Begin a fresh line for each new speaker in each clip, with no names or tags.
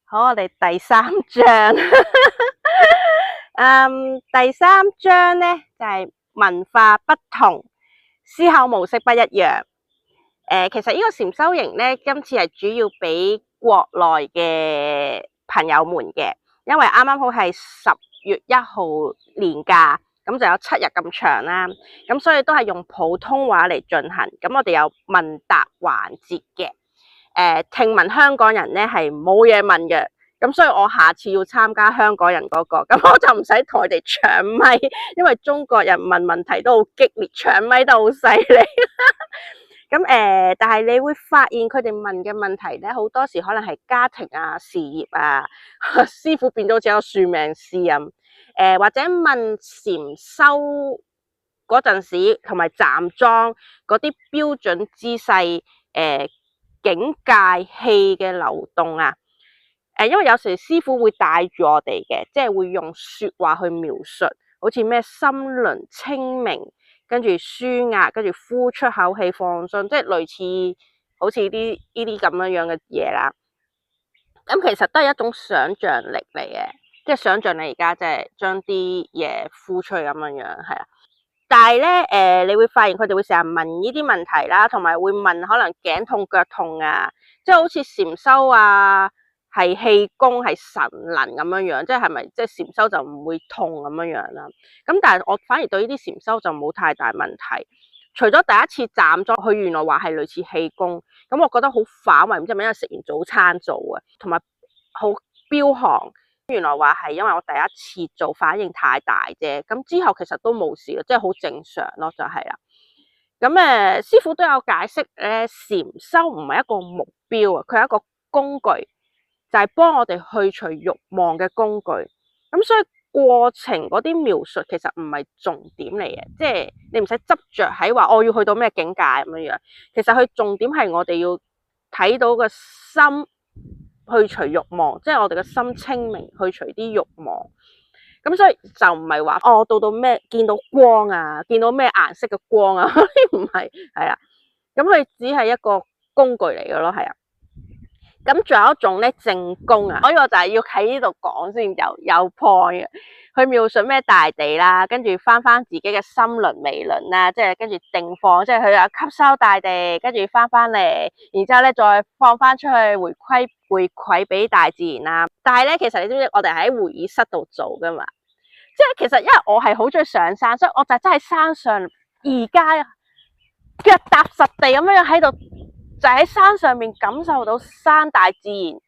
好，我哋第三章。第三章呢就係文化不同，思考模式不一樣。其實呢個禪修營呢，今次係主要俾國內嘅朋友們嘅，因為啱啱好係10月1號年假，咁就有7日咁長啦，咁所以都係用普通話嚟進行。咁我哋有問答環節嘅。聽聞香港人呢係冇嘢問嘅，咁所以我下次要參加香港人嗰個，咁我就唔使同佢哋搶咪，因為中國人問問題都好激烈，搶咪都好犀利。咁但係你會發現佢哋問嘅問題咧，好多時可能係家庭啊、事業啊，師傅變到好似有算命師咁。或者問禪修嗰陣時，同埋站樁嗰啲標準姿勢，境界氣嘅流動啊。因為有時師傅會帶住我哋嘅，即係會用說話去描述，好似咩心輪清明，跟住舒壓，跟住呼出口氣放鬆，即係類似好似呢啲咁樣嘅嘢啦。咁其實都係一種想像力嚟嘅，即係想像你而家即係將啲嘢呼出去咁樣係啦。但係咧，你會發現佢哋會成日問呢啲問題啦，同埋會問可能頸痛、腳痛啊，即係好似禪修啊，係氣功係神能咁樣樣，即係咪即係禪修就唔會痛咁樣樣啦？咁但係我反而對呢啲禪修就冇太大問題。除咗第一次站咗，佢原來話係類似氣功，咁我覺得好反胃，唔知係咪因為食完早餐做啊，同埋好飆寒。原來話係因為我第一次做反應太大啫，咁之後其實都冇事咯，即係好正常咯，就係啦。咁師傅都有解釋咧，禪修唔係一個目標啊，佢係一個工具，就係幫我哋去除慾望嘅工具。咁所以過程嗰啲描述其實唔係重點嚟嘅，即係你唔使執着喺話我要去到咩境界咁樣樣。其實佢重點係我哋要睇到個心。去除慾望，即係我哋嘅心清明，去除啲慾望。咁所以就唔係話到咩見到光啊，見到咩顏色嘅光啊，唔係，係啊。咁佢只係一個工具嚟嘅咯，係啊。咁仲有一種咧正功啊，所以我就係要喺呢度講先有 point 嘅。佢描述咩大地啦，跟住翻自己嘅心輪、微輪啦，即係跟住定放，即係佢有吸收大地，跟住翻嚟，然之後咧再放翻出去回饋俾大自然啦。但係咧，其實你知唔知我哋喺會議室度做噶嘛？即係其實因為我係好中意上山，所以我就真係山上而家腳踏實地咁樣喺度，就喺山上面感受到山大自然。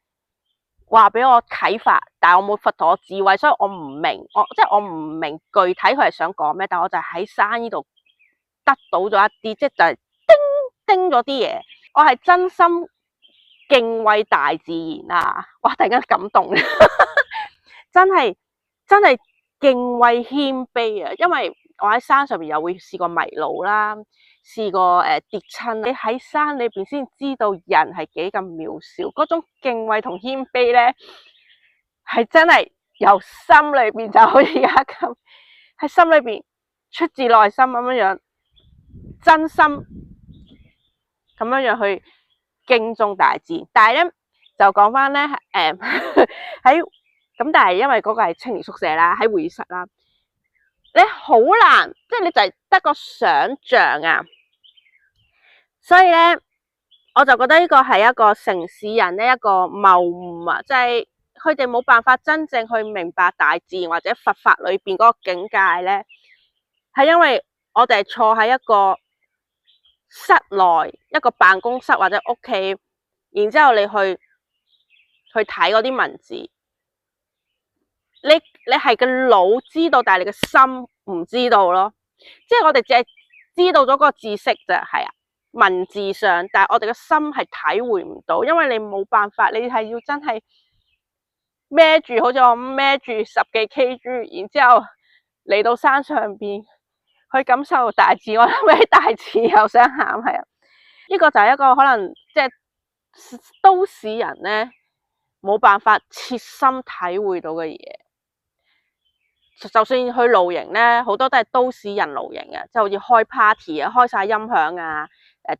話俾我啟發，但係我冇佛陀智慧，所以我唔明，我唔明具體佢係想講咩，但係我就喺山呢度得到咗一啲，即係就係叮咗啲嘢，我係真心敬畏大自然啊！哇，突然間感動，真係敬畏謙卑啊！因為我喺山上面又會試過迷路啦。試過跌親，你喺山裏邊先知道人係幾咁渺小，嗰種敬畏同謙卑咧，係真係由心裏邊就好似而家咁，喺心裏邊出自內心咁樣樣，真心咁樣樣去敬重大自然。但係咧就講翻咧，喺咁，但係因為嗰個係青年宿舍啦，喺會議室啦，你好難，即係你就係得個想像啊。所以咧，我就覺得呢個係一個城市人呢一個謬誤啊，即係佢哋冇辦法真正去明白大自然或者佛法裏邊嗰個境界咧，係因為我哋坐喺一個室內，一個辦公室或者屋企，然之後你去睇嗰啲文字，你係個腦知道，但係你個心唔知道咯，即係我哋淨係知道咗嗰個知識啫，係啊。文字上，但係我哋嘅心係體會唔到，因為你冇辦法，你係要真係孭住，好似我孭住10幾 kg， 然之後嚟到山上邊去感受大自然，我諗起大自然又想喊，係啊，呢個就係一個可能即係都市人咧冇辦法切身體會到嘅嘢。就算去露營咧，好多都係都市人露營嘅，即係好似開 party 啊，開晒音響啊。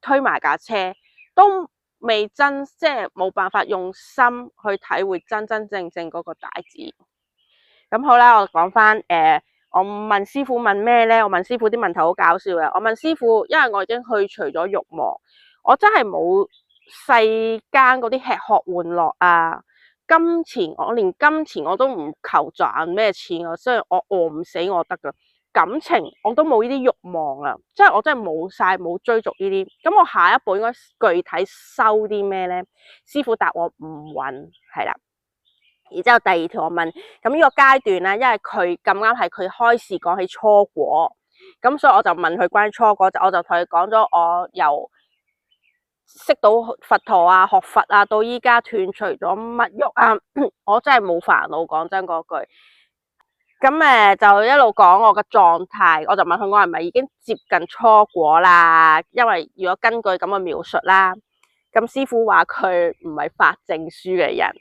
推埋架車都即係冇辦法用心去體會真真正正嗰個大自然。咁好啦，我講翻我問師傅問咩咧？我問師傅啲問題好搞笑嘅。我問師傅，因為我已經去除咗慾望，我真係冇世間嗰啲吃喝玩樂啊，金錢，我連金錢我都唔求賺咩錢啊，所以我餓唔死我得噶。感情我都冇呢啲慾望啊，即係我真係冇追逐呢啲。咁我下一步應該具體收啲咩咧？師傅答我唔揾，係啦。然之後第二條我問，咁呢個階段咧，因為佢咁啱係佢開始講起初果，咁所以我就問佢關於初果，我就同佢講咗我由識到佛陀啊、學佛啊，到依家斷除咗物欲啊，我真係冇煩惱，講真嗰句。咁就一路講我嘅狀態，我就問佢我係咪已經接近初果啦？因為如果根據咁嘅描述啦，咁師傅話佢唔係發證書嘅人，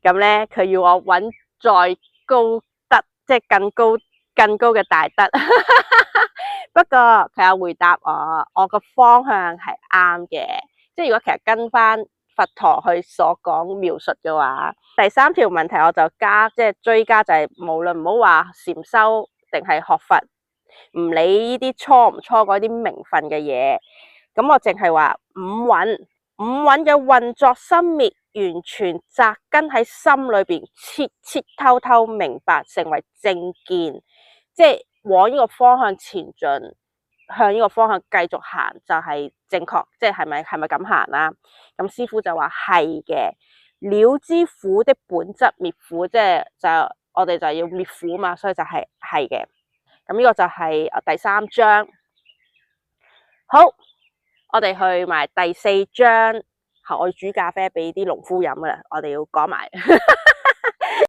咁咧佢要我揾再高德，即係更高嘅大德。不過佢有回答我個方向係啱嘅，即係如果其實跟翻佛陀去所講描述嘅話，第三條問題我就即係追加就係無論唔好話禪修定係學佛，唔理呢啲初唔初嗰啲名分嘅嘢，咁我淨係話五蘊嘅運作生滅，完全扎根喺心裏邊，徹徹透透明白，成為正見，即係往呢個方向前進，向呢個方向繼續行就係正確，即係係咪咁行啦？咁師傅就話係嘅，了知苦的本質滅苦，即係我哋就要滅苦嘛，所以就係嘅。咁呢個就係第三章。好，我哋去埋第四章。我要煮咖啡俾啲農夫飲噶啦，我哋要講埋。